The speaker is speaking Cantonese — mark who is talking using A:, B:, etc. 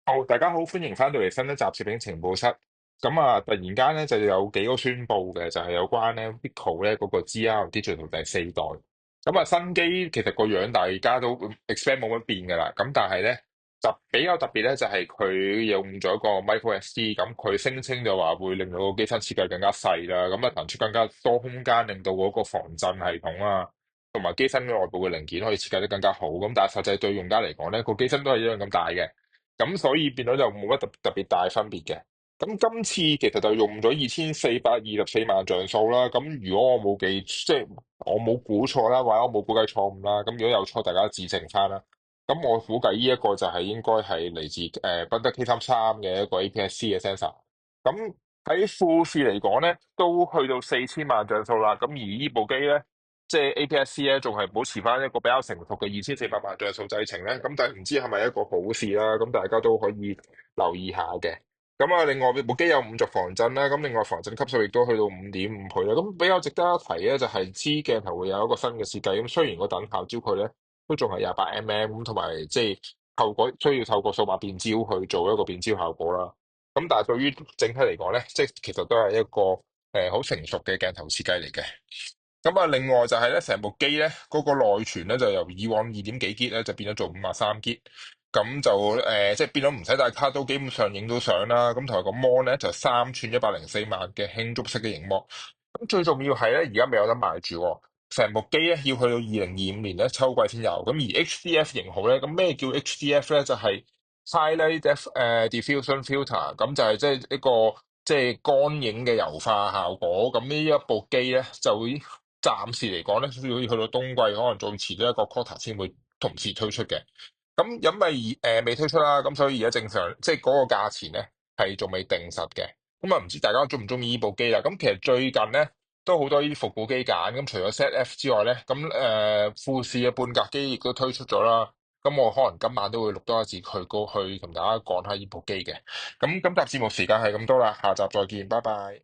A: 好，大家好，歡迎翻到嚟新一集攝影情報室。咁啊，突然間咧就有幾個宣佈嘅，就係有關咧 Ricoh 咧嗰個 GR Digital 第四代。咁啊，新機其實個樣大家都 expect 冇乜變噶啦。咁但係咧比較特別咧，就係佢用咗個 Micro SD。咁佢聲稱就話會令到個機身設計更加細啦，咁啊騰出更加多空間，令到嗰個防震系統啊，同埋機身內部嘅零件可以設計得更加好。咁但係實際對用家嚟講咧，個機身都係一樣咁大嘅。咁所以變咗就冇乜特別大分別嘅。咁今次其實就用咗2424萬像素啦。咁如果我冇記，即係我冇估錯啦，或者我冇估計錯誤啦。咁如果有錯，大家指正翻啦。咁我估計呢一個就係應該係嚟自賓得 K33嘅一個 APS-C 嘅 sensor。咁喺富士嚟講咧，都去到4000萬像素啦。咁而呢部機咧，即係 APS-C 咧，仲係保持翻一個比較成熟嘅2400萬像素製程咧，咁但係唔知係咪一個好事啦？咁大家都可以留意下嘅。咁啊，另外部機有5軸防震啦，咁另外防震級數亦都去到5.5倍啦。咁比較值得一提咧，就係支鏡頭會有一個新嘅設計。咁雖然個等效焦距咧都仲係28mm，咁同埋即係需要透過數碼變焦去做一個變焦效果啦。咁但係對於整體嚟講咧，即係其實都係一個好成熟嘅鏡頭設計嚟嘅。咁啊，另外就係咧，成部機咧嗰個內存咧就由以往2.幾 G 咧就變咗做53 G，咁就即係變咗唔使帶卡都基本上影到相啦。咁同埋個 mon 咧就3寸104萬嘅輕觸式嘅熒幕。咁最重要係咧，而家未有得賣住喎。成部機咧要去到2025年咧秋季先有。咁而 HDF 型號咧，咁咩叫 HDF 咧？就係 Highlight Diffusion Filter，咁就係即係一個即係乾影嘅柔化效果。咁呢一部機咧就會暫時嚟講咧，需要去到冬季，可能再遲咗一個 quarter 先會同時推出嘅。咁因為未推出啦，咁所以而家正常即係嗰個價錢咧係仲未定實嘅。咁啊唔知大家中唔中意呢部機啦？咁其實最近咧都好多呢啲復古機揀。咁除咗 ZF 之外咧，咁富士嘅半格機亦都推出咗啦。咁我可能今晚都會錄多一節去同大家講下呢部機嘅。咁今集節目時間係咁多啦，下集再見，拜拜。